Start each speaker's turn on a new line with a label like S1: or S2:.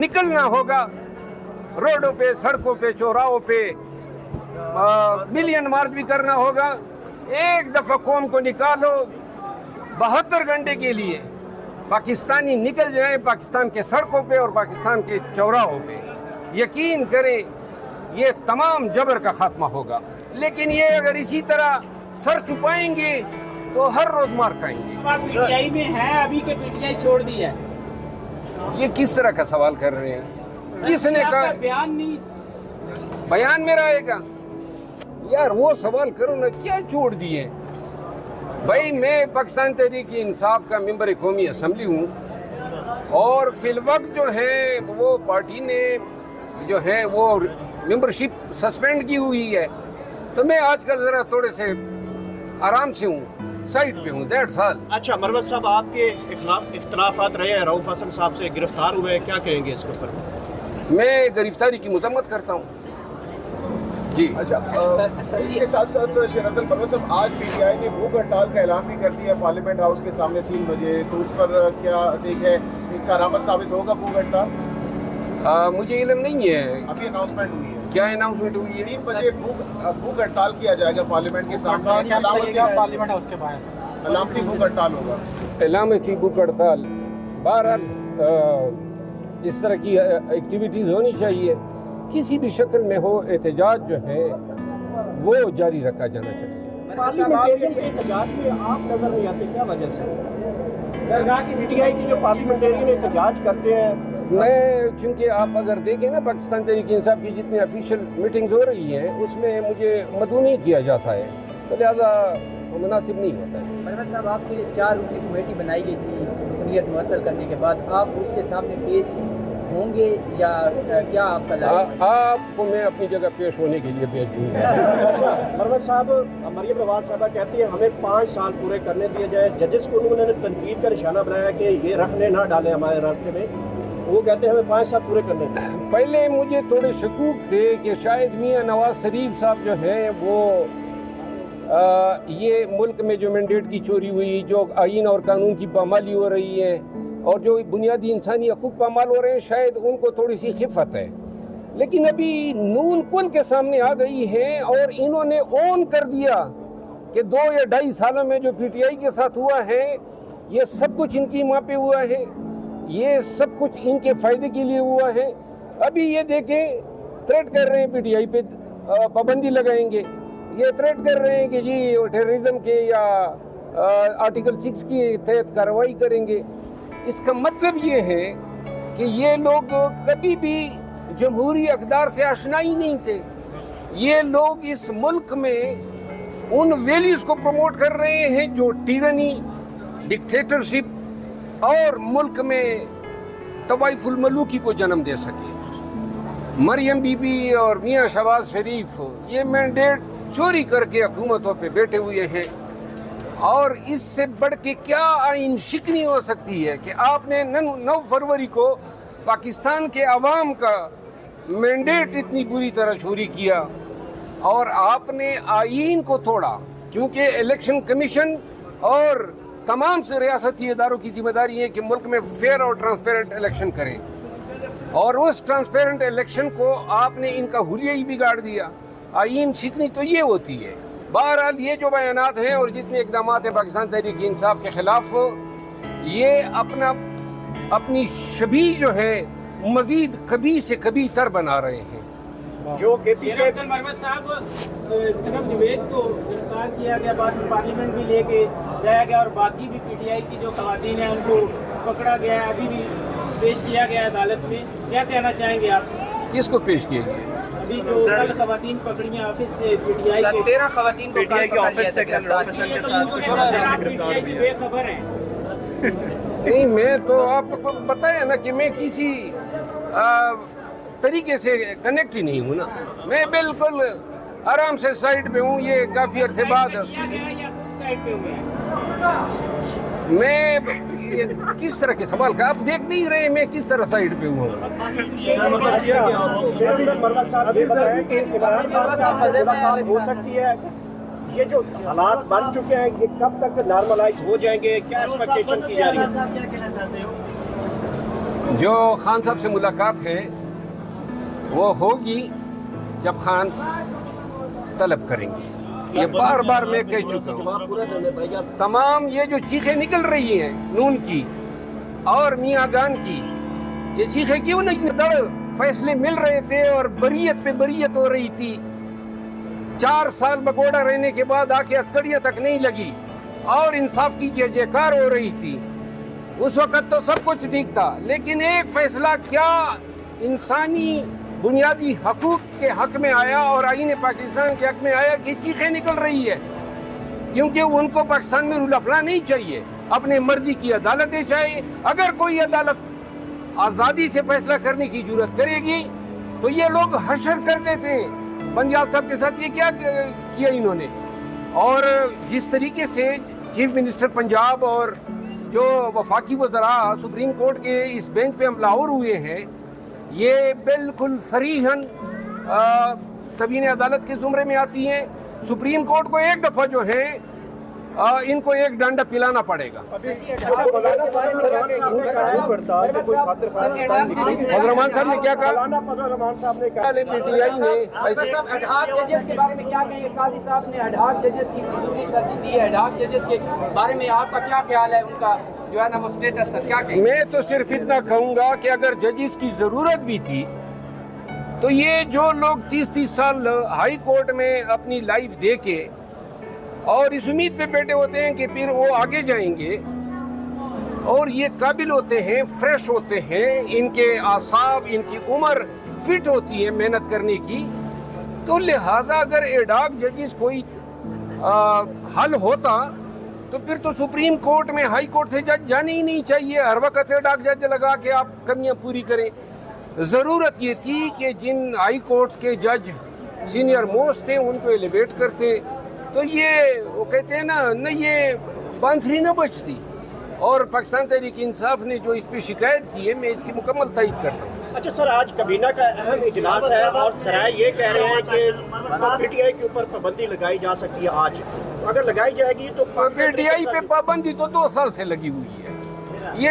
S1: निकलना होगा रोडों पे, सड़कों पे, चौराहों पे, मिलियन मार्च भी करना होगा। एक दफा कौम को निकालो 72 घंटे के लिए, पाकिस्तानी निकल जाए पाकिस्तान के सड़कों पे और पाकिस्तान के चौराहों पे। यकीन करें ये तमाम जबर का खात्मा होगा। लेकिन ये अगर इसी तरह सर छुपाएंगे तो हर रोज मार खाएंगे।
S2: पीटीआई में है अभी के पीटीआई छोड़ दी है।
S1: ये किस तरह का सवाल कर रहे हैं? किसने कहा?
S2: बयान नहीं,
S1: बयान मेरा आएगा यार, वो सवाल करो ना, क्या छोड़ दिए भाई। मैं पाकिस्तान तहरीक इंसाफ का मेंबर कौमी असम्बली हूँ और फिलवक्त जो है वो पार्टी ने जो है वो मेंबरशिप सस्पेंड की हुई है, तो मैं आजकल ज़रा थोड़े से आराम से हूँ, साइड पे हूँ, 1.5 साल।
S3: अच्छा मरवत साहब, आपके खिलाफ इख्तलाफात रहे हैं, रऊफ हसन साहब से गिरफ्तार हुए, क्या कहेंगे इसके ऊपर?
S1: मैं गिरफ्तारी की मजम्मत करता हूँ जी।
S4: अच्छा, इसके साथ साथ शेरअफजल मरवत साहब, आज पीटीआई ने भूख हड़ताल का ऐलान भी कर दिया पार्लियामेंट हाउस के सामने 3 बजे, तो उस पर क्या ठीक है, करामत साबित होगा भूख हड़ताल?
S1: मुझे इल्म नहीं है,
S4: अभी अनाउंसमेंट हुई है।
S1: क्या अनाउंसमेंट हुई है?
S4: 3 बजे भूख हड़ताल किया जाएगा पार्लियामेंट के सामने,
S2: पार्लियामेंट हाउस के बाहर
S4: अलामती भूख हड़ताल होगा।
S1: अलामती भूख हड़ताल, बहरहाल इस तरह की एक्टिविटीज़ होनी चाहिए, किसी भी शक्ल में हो, एहतजाज जो है वो जारी रखा जाना चाहिए।
S3: पार्लियामेंटेरियन के एहतजाज में आप नजर नहीं आते, क्या वजह से? दरगाह की पीटीआई की जो पार्लियामेंटेरियन एहतजाज करते हैं,
S1: मैं चूँकि आप अगर देखें ना पाकिस्तान तहरीक इंसाफ की जितनी ऑफिशियल मीटिंग्स हो रही हैं उसमें मुझे मदऊ नहीं किया जाता है, तो लिहाजा मुनासिब नहीं होता है।
S5: मरवत साहब, आपके लिए 4 रुकनी कमेटी बनाई गई थी रुकनीत मुअत्तल करने के बाद, आप उसके सामने पेश होंगे या क्या आपका
S1: आपको मैं अपनी जगह पेश होने के लिए भेज दूँगा।
S3: अच्छा मरवत साहब, मरियम नवाज साहबा कहती है हमें 5 साल पूरे करने दिए जाए। जजेस को उन्होंने तनकीद का निशाना बनाया कि ये रखने ना डालें हमारे रास्ते में, वो कहते हैं हमें 5 साल पूरे करने दें।
S1: पहले मुझे थोड़े शकूक थे कि शायद मियाँ नवाज शरीफ साहब जो हैं वो ये मुल्क में जो मैंडेट की चोरी हुई, जो आइन और कानून की पामाली हो रही है और जो बुनियादी इंसानी हकूक़ पामाल हो रहे हैं, शायद उनको थोड़ी सी खिफत है। लेकिन अभी नून कुल के सामने आ गई है और इन्होंने ऑन कर दिया कि 2 या 2.5 सालों में जो पीटीआई के साथ हुआ है ये सब कुछ इनकी माँ पे हुआ है, ये सब कुछ इनके फ़ायदे के लिए हुआ है। अभी ये देखें, थ्रेट कर रहे हैं पीटीआई पे पाबंदी लगाएंगे, ये थ्रेट कर रहे हैं कि जी टेररिज्म के या आर्टिकल 6 के तहत कार्रवाई करेंगे। इसका मतलब ये है कि ये लोग कभी भी जमहूरी अक़दार से आशना ही नहीं थे। ये लोग इस मुल्क में उन वैल्यूज़ को प्रमोट कर रहे हैं जो टिरनी, डिक्टेटरशिप और मुल्क में तवाइफुल मलूकी को जन्म दे सके। मरियम बीबी और मियाँ शहबाज शरीफ ये मैंडेट चोरी करके हुकूमतों पे बैठे हुए हैं और इससे बढ़ के क्या आइन शिकनी हो सकती है कि आपने 9 फरवरी को पाकिस्तान के अवाम का मैंडेट इतनी बुरी तरह चोरी किया और आपने आइन को तोड़ा, क्योंकि इलेक्शन कमीशन और तमाम से रियासती इदारों की जिम्मेदारी है कि मुल्क में फेयर और ट्रांसपेरेंट इलेक्शन करें, और उस ट्रांसपेरेंट इलेक्शन को आपने इनका हुलिया ही बिगाड़ दिया। आइन शिकनी तो ये होती है। बहरहाल ये जो बयानात हैं और जितने इकदाम हैं पाकिस्तान तहरीक इंसाफ के खिलाफ, ये अपनी शबी जो है मजीद कभी से कभी तर बना रहे हैं।
S3: जो
S2: शेरअफजल मरवत साहब, सनम जुवैद को गिरफ्तार किया गया, बाद में पार्लियामेंट भी लेके जाया गया और बाकी भी पीटीआई की जो खवातीन हैं उनको पकड़ा गया, अभी भी पेश किया गया अदालत में। क्या कहना चाहेंगे आप?
S1: किसको पेश किए गए?
S2: अभी जो कल खवातीन पकड़ी हैं ऑफिस से पीटीआई के
S5: 13 खवातीन को
S3: पीटीआई के ऑफिस से
S2: बेखबर हैं।
S1: नहीं, मैं तो आपको पता है ना कि मैं किसी तरीके से कनेक्ट ही नहीं हूँ ना, मैं बिल्कुल आराम से साइड पे हूँ। ये काफ़ी अरसे बाद
S2: साइड पे हुए हैं।
S1: मैं ये किस तरह के सवाल का आप देख नहीं रहे, मैं किस तरह साइड पे हूँ?
S3: मरवत साहब ये बताएं कि इमरान खान साहब से मुलाकात हो सकती है, ये जो हालात बन चुके हैं ये कब तक नॉर्मलाइज हो जाएंगे, क्या एक्सपेक्टेशन की जा रही है?
S1: جو خان صاحب سے ملاقات ہے وہ ہوگی جب خان طلب کریں گے. یہ بار بار میں کہہ چکا ہوں.
S3: جواب پورا دینے بھائی آپ.
S1: تمام یہ جو چیخیں نکل رہی ہیں نون کی اور میاں گان کی، یہ چیخیں کیوں نہیں؟ دڑ فیصلے مل رہے تھے اور بریت پہ بریت ہو رہی تھی. 4 سال بگوڑا رہنے کے بعد آ کے ہتکڑیاں تک نہیں لگی اور انصاف کی جے جے کار ہو رہی تھی. اس وقت تو سب کچھ ٹھیک تھا، لیکن ایک فیصلہ کیا انسانی بنیادی حقوق کے حق میں آیا اور آئین پاکستان کے حق میں آیا کہ چیخیں نکل رہی ہے، کیونکہ ان کو پاکستان میں رول افلا نہیں چاہیے، اپنے مرضی کی عدالتیں چاہیے. اگر کوئی عدالت آزادی سے فیصلہ کرنے کی جرات کرے گی تو یہ لوگ حشر کر دیتے ہیں. بندیال صاحب کے ساتھ یہ کیا کیا انہوں نے، اور جس طریقے سے چیف منسٹر پنجاب اور جو وفاقی وزراء سپریم کورٹ کے اس بینچ پہ حملہ آور ہوئے ہیں، یہ بالکل صریحاً تبیین عدالت کے زمرے میں آتی ہیں. سپریم کورٹ کو ایک دفعہ جو ہے ان کو ایک ڈانڈا پلانا پڑے گا. فضل الرحمان صاحب نے کیا کہا؟ پی ٹی آئی نے
S5: ایڈہاک ججز کے بارے میں کیا کہیں گے؟ قاضی صاحب نے ایڈہاک ججز کی منظوری سر دی ہے. ایڈہاک ججز کے بارے میں آپ کا کیا خیال ہے؟ ان کا جو ہے نا وہ اسٹیٹس سر کیا کہیں؟
S1: میں تو صرف اتنا کہوں گا کہ اگر ججز کی ضرورت بھی تھی تو یہ جو لوگ 30 سال ہائی کورٹ میں اپنی لائف دے کے اور اس امید پہ بیٹھے ہوتے ہیں کہ پھر وہ آگے جائیں گے، اور یہ قابل ہوتے ہیں، فریش ہوتے ہیں، ان کے اعصاب، ان کی عمر فٹ ہوتی ہے محنت کرنے کی، تو لہذا اگر ایڈاک ججز کوئی حل ہوتا تو پھر تو سپریم کورٹ میں ہائی کورٹ سے جج جانے ہی نہیں چاہیے. ہر وقت ایڈاک جج لگا کے آپ کمیاں پوری کریں. ضرورت یہ تھی کہ جن ہائی کورٹس کے جج سینئر موسٹ تھے ان کو ایلیویٹ کرتے، تو یہ وہ کہتے ہیں نا یہ بانسری نہ بچتی. اور پاکستان تحریک انصاف نے جو اس پہ شکایت کی ہے، میں اس کی مکمل تائید کرتا ہوں.
S3: اچھا سر، آج کابینہ کا اہم اجلاس ہے اور سرائے یہ کہہ رہے ہیں کہ پی ٹی آئی کے اوپر پابندی لگائی جا سکتی ہے. آج اگر لگائی جائے گی تو
S1: پی ٹی آئی پہ پابندی تو 2 سال سے لگی ہوئی ہے. یہ